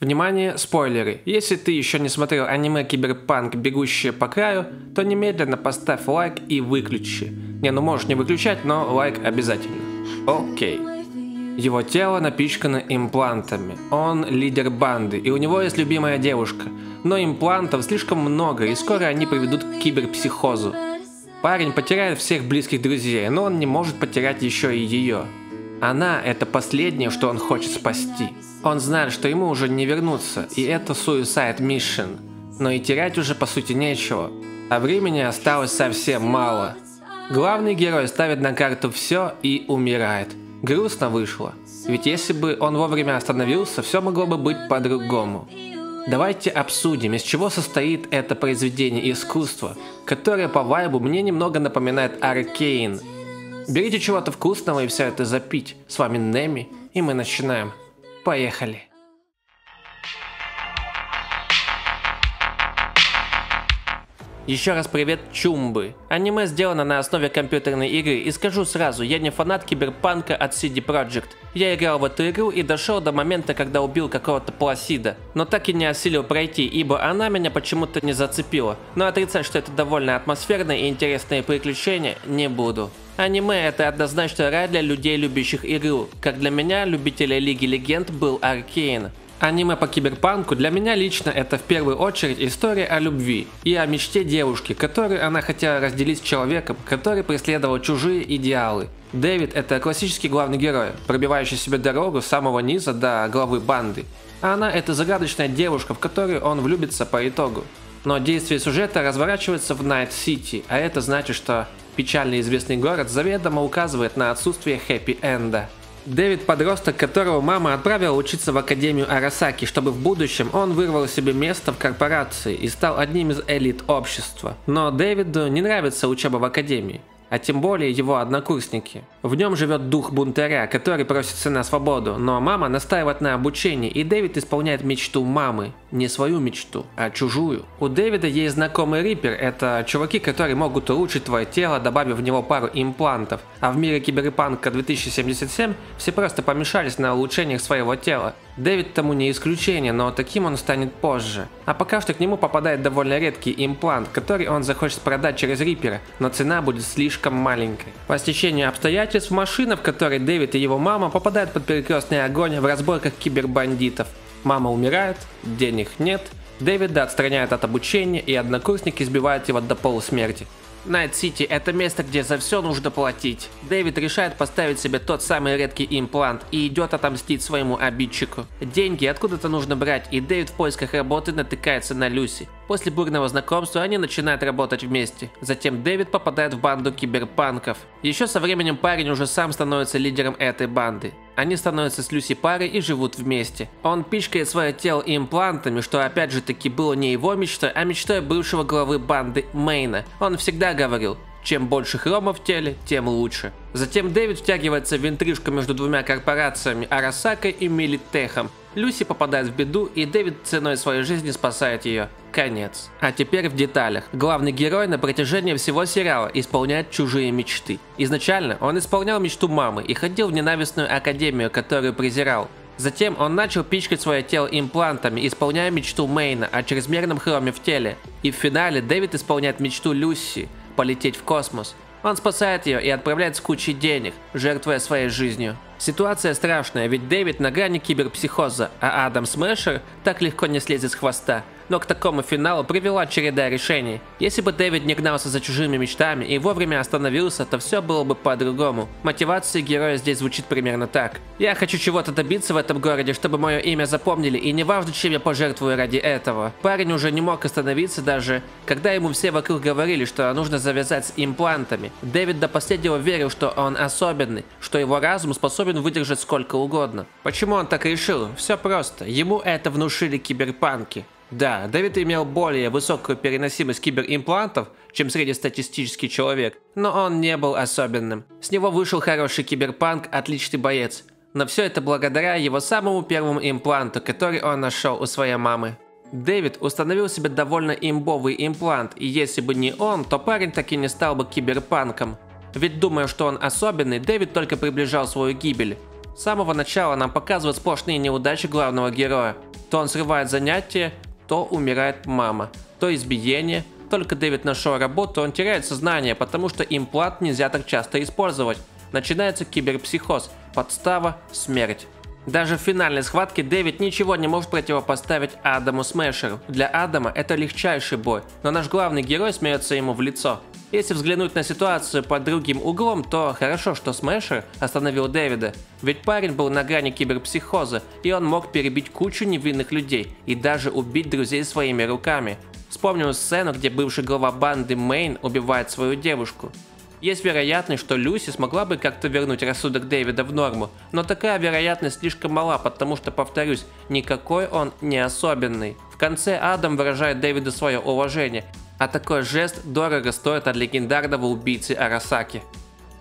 Внимание, спойлеры. Если ты еще не смотрел аниме Киберпанк «Бегущие по краю», то немедленно поставь лайк и выключи. Ну можешь не выключать, но лайк обязательно. Окей. Его тело напичкано имплантами. Он лидер банды, и у него есть любимая девушка. Но имплантов слишком много, и скоро они приведут к киберпсихозу. Парень потеряет всех близких друзей, но он не может потерять еще и ее. Она – это последнее, что он хочет спасти. Он знает, что ему уже не вернуться, и это Suicide Mission. Но и терять уже по сути нечего. А времени осталось совсем мало. Главный герой ставит на карту все и умирает. Грустно вышло. Ведь если бы он вовремя остановился, все могло бы быть по-другому. Давайте обсудим, из чего состоит это произведение искусства, которое по вайбу мне немного напоминает Arcane. Берите чего-то вкусного и все это запить. С вами Неми, и мы начинаем. Поехали! Еще раз привет, чумбы. Аниме сделано на основе компьютерной игры, и скажу сразу, я не фанат киберпанка от CD Projekt. Я играл в эту игру и дошел до момента, когда убил какого-то Пласида, но так и не осилил пройти, ибо она меня почему-то не зацепила. Но отрицать, что это довольно атмосферное и интересное приключение, не буду. Аниме — это однозначно рай для людей, любящих игру, как для меня, любителя Лиги Легенд, был Arcane. Аниме по киберпанку для меня лично это в первую очередь история о любви и о мечте девушки, которую она хотела разделить с человеком, который преследовал чужие идеалы. Дэвид — это классический главный герой, пробивающий себе дорогу с самого низа до главы банды. А она — это загадочная девушка, в которую он влюбится по итогу. Но действие сюжета разворачивается в Найт-Сити, а это значит, что печально известный город заведомо указывает на отсутствие хэппи-энда. Дэвид – подросток, которого мама отправила учиться в Академию Арасаки, чтобы в будущем он вырвал себе место в корпорации и стал одним из элит общества. Но Дэвиду не нравится учеба в Академии, а тем более его однокурсники. В нем живет дух бунтаря, который просится на свободу, но мама настаивает на обучении, и Дэвид исполняет мечту мамы. Не свою мечту, а чужую. У Дэвида есть знакомый Риппер, это чуваки, которые могут улучшить твое тело, добавив в него пару имплантов. А в мире Киберпанка 2077 все просто помешались на улучшениях своего тела. Дэвид тому не исключение, но таким он станет позже. А пока что к нему попадает довольно редкий имплант, который он захочет продать через Риппера, но цена будет слишком маленькой. По стечению обстоятельств машина, в которой Дэвид и его мама попадают под перекрестный огонь в разборках кибербандитов. Мама умирает, денег нет, Дэвида отстраняют от обучения, и однокурсники избивают его до полусмерти. Найт-Сити – это место, где за все нужно платить. Дэвид решает поставить себе тот самый редкий имплант и идет отомстить своему обидчику. Деньги откуда-то нужно брать, и Дэвид в поисках работы натыкается на Люси. После бурного знакомства они начинают работать вместе. Затем Дэвид попадает в банду киберпанков. Еще со временем парень уже сам становится лидером этой банды. Они становятся с Люси парой и живут вместе. Он пичкает свое тело имплантами, что опять же таки было не его мечтой, а мечтой бывшего главы банды Мейна. Он всегда говорил, чем больше хрома в теле, тем лучше. Затем Дэвид втягивается в интрижку между двумя корпорациями Арасакой и Милитехом. Люси попадает в беду, и Дэвид ценой своей жизни спасает ее. Конец. А теперь в деталях. Главный герой на протяжении всего сериала исполняет чужие мечты. Изначально он исполнял мечту мамы и ходил в ненавистную академию, которую презирал. Затем он начал пичкать свое тело имплантами, исполняя мечту Мейна о чрезмерном хроме в теле. И в финале Дэвид исполняет мечту Люси – полететь в космос. Он спасает ее и отправляет с кучей денег, жертвуя своей жизнью. Ситуация страшная, ведь Дэвид на грани киберпсихоза, а Адам Смешер так легко не слезет с хвоста. Но к такому финалу привела череда решений. Если бы Дэвид не гнался за чужими мечтами и вовремя остановился, то все было бы по-другому. Мотивация героя здесь звучит примерно так. Я хочу чего-то добиться в этом городе, чтобы мое имя запомнили, и неважно, чем я пожертвую ради этого. Парень уже не мог остановиться даже, когда ему все вокруг говорили, что нужно завязать с имплантами. Дэвид до последнего верил, что он особенный, что его разум способен выдержать сколько угодно. Почему он так решил? Все просто. Ему это внушили киберпанки. Да, Дэвид имел более высокую переносимость киберимплантов, чем среднестатистический человек, но он не был особенным. С него вышел хороший киберпанк, отличный боец. Но все это благодаря его самому первому импланту, который он нашел у своей мамы. Дэвид установил себе довольно имбовый имплант, и если бы не он, то парень так и не стал бы киберпанком. Ведь думая, что он особенный, Дэвид только приближал свою гибель. С самого начала нам показывают сплошные неудачи главного героя. То он срывает занятия, то умирает мама, то избиение. Только Дэвид нашел работу, он теряет сознание, потому что имплант нельзя так часто использовать. Начинается киберпсихоз, подстава, смерть. Даже в финальной схватке Дэвид ничего не может противопоставить Адаму Смешеру. Для Адама это легчайший бой, но наш главный герой смеется ему в лицо. Если взглянуть на ситуацию под другим углом, то хорошо, что Смешер остановил Дэвида. Ведь парень был на грани киберпсихоза, и он мог перебить кучу невинных людей и даже убить друзей своими руками. Вспомним сцену, где бывший глава банды Мэйн убивает свою девушку. Есть вероятность, что Люси смогла бы как-то вернуть рассудок Дэвида в норму, но такая вероятность слишком мала, потому что, повторюсь, никакой он не особенный. В конце Адам выражает Дэвиду свое уважение, а такой жест дорого стоит от легендарного убийцы Арасаки.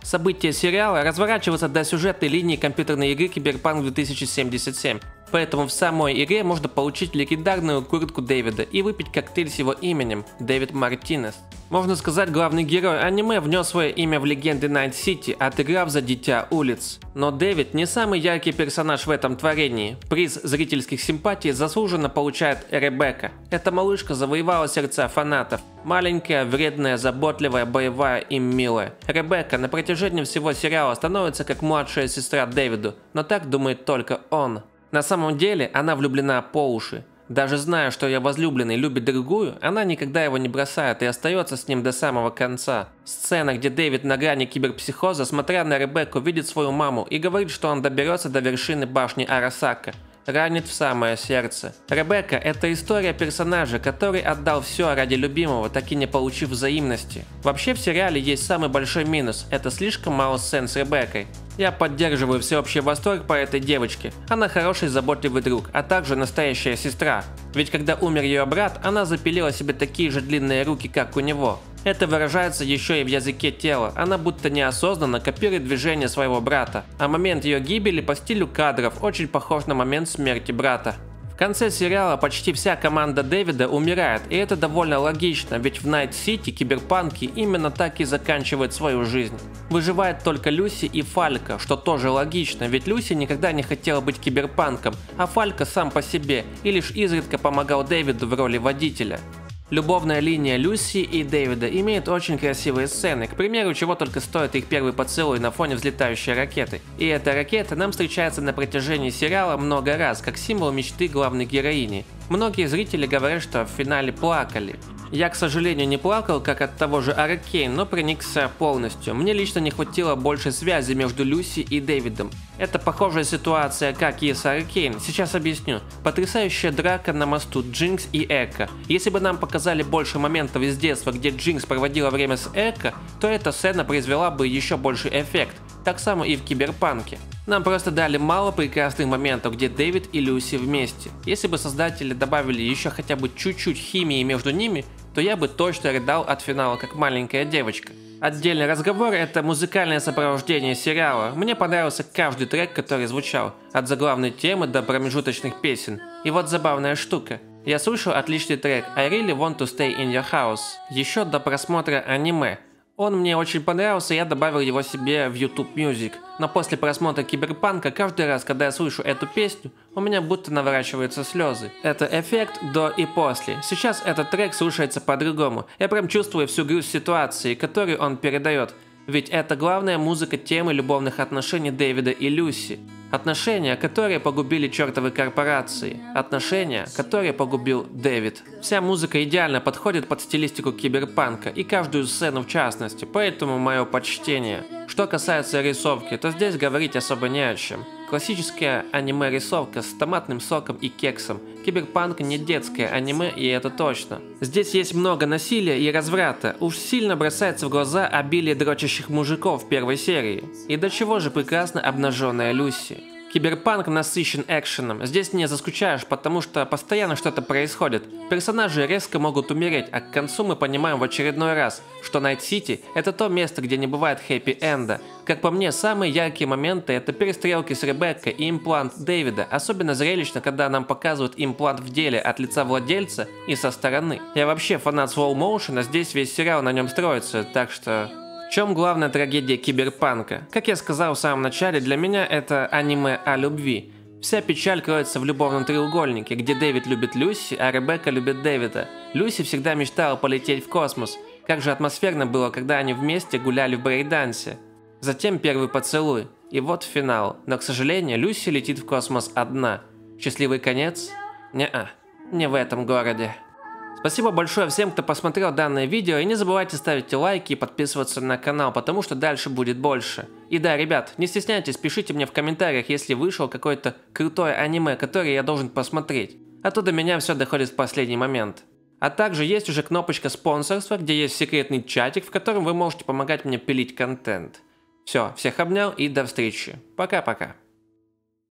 События сериала разворачиваются до сюжетной линии компьютерной игры Cyberpunk 2077. Поэтому в самой игре можно получить легендарную куртку Дэвида и выпить коктейль с его именем – Дэвид Мартинес. Можно сказать, главный герой аниме внес свое имя в легенды Найт-Сити, отыграв за Дитя улиц. Но Дэвид не самый яркий персонаж в этом творении. Приз зрительских симпатий заслуженно получает Ребекка. Эта малышка завоевала сердца фанатов. Маленькая, вредная, заботливая, боевая и милая. Ребекка на протяжении всего сериала становится как младшая сестра Дэвиду, но так думает только он. На самом деле она влюблена по уши. Даже зная, что ее возлюбленный любит другую, она никогда его не бросает и остается с ним до самого конца. Сцена, где Дэвид на грани киберпсихоза, смотря на Ребекку, видит свою маму и говорит, что он доберется до вершины башни Арасака. Ранит в самое сердце. Ребекка – это история персонажа, который отдал все ради любимого, так и не получив взаимности. Вообще в сериале есть самый большой минус – это слишком мало сцен с Ребеккой. Я поддерживаю всеобщий восторг по этой девочке. Она хороший заботливый друг, а также настоящая сестра. Ведь когда умер ее брат, она запилила себе такие же длинные руки, как у него. Это выражается еще и в языке тела, она будто неосознанно копирует движения своего брата. А момент ее гибели по стилю кадров очень похож на момент смерти брата. В конце сериала почти вся команда Дэвида умирает, и это довольно логично, ведь в Найт-Сити киберпанки именно так и заканчивают свою жизнь. Выживает только Люси и Фалька, что тоже логично, ведь Люси никогда не хотела быть киберпанком, а Фалька сам по себе и лишь изредка помогал Дэвиду в роли водителя. Любовная линия Люси и Дэвида имеет очень красивые сцены, к примеру, чего только стоит их первый поцелуй на фоне взлетающей ракеты. И эта ракета нам встречается на протяжении сериала много раз, как символ мечты главной героини. Многие зрители говорят, что в финале плакали. Я, к сожалению, не плакал, как от того же Аркейн, но проникся полностью. Мне лично не хватило больше связи между Люси и Дэвидом. Это похожая ситуация, как и с Аркейн. Сейчас объясню. Потрясающая драка на мосту Джинкс и Эко. Если бы нам показали больше моментов из детства, где Джинкс проводила время с Эко, то эта сцена произвела бы еще больший эффект. Так само и в Киберпанке. Нам просто дали мало прекрасных моментов, где Дэвид и Люси вместе. Если бы создатели добавили еще хотя бы чуть-чуть химии между ними, то я бы точно рыдал от финала, как маленькая девочка. Отдельный разговор – это музыкальное сопровождение сериала. Мне понравился каждый трек, который звучал, от заглавной темы до промежуточных песен. И вот забавная штука. Я слышал отличный трек I Really Want to Stay in Your House еще до просмотра аниме. Он мне очень понравился, я добавил его себе в YouTube Music. Но после просмотра Киберпанка, каждый раз, когда я слышу эту песню, у меня будто наворачиваются слезы. Это эффект до и после. Сейчас этот трек слушается по-другому. Я прям чувствую всю грусть ситуации, которую он передает. Ведь это главная музыка темы любовных отношений Дэвида и Люси. Отношения, которые погубили чертовы корпорации. Отношения, которые погубил Дэвид. Вся музыка идеально подходит под стилистику киберпанка и каждую сцену в частности, поэтому мое почтение. Что касается рисовки, то здесь говорить особо не о чем. Классическая аниме-рисовка с томатным соком и кексом. Киберпанк не детское аниме, и это точно. Здесь есть много насилия и разврата. Уж сильно бросается в глаза обилие дрочащих мужиков в первой серии. И до чего же прекрасно обнаженная Люси. Киберпанк насыщен экшеном. Здесь не заскучаешь, потому что постоянно что-то происходит. Персонажи резко могут умереть, а к концу мы понимаем в очередной раз, что Найт-Сити – это то место, где не бывает хэппи-энда. Как по мне, самые яркие моменты – это перестрелки с Ребеккой и имплант Дэвида. Особенно зрелищно, когда нам показывают имплант в деле от лица владельца и со стороны. Я вообще фанат slow motion, а здесь весь сериал на нем строится, так что... В чем главная трагедия киберпанка? Как я сказал в самом начале, для меня это аниме о любви. Вся печаль кроется в любовном треугольнике, где Дэвид любит Люси, а Ребекка любит Дэвида. Люси всегда мечтала полететь в космос. Как же атмосферно было, когда они вместе гуляли в брейкдансе. Затем первый поцелуй. И вот финал. Но, к сожалению, Люси летит в космос одна. Счастливый конец? Не-а. Не в этом городе. Спасибо большое всем, кто посмотрел данное видео, и не забывайте ставить лайки и подписываться на канал, потому что дальше будет больше. И да, ребят, не стесняйтесь, пишите мне в комментариях, если вышел какое-то крутое аниме, которое я должен посмотреть. А то до меня все доходит в последний момент. А также есть уже кнопочка спонсорства, где есть секретный чатик, в котором вы можете помогать мне пилить контент. Все, всех обнял и до встречи. Пока-пока.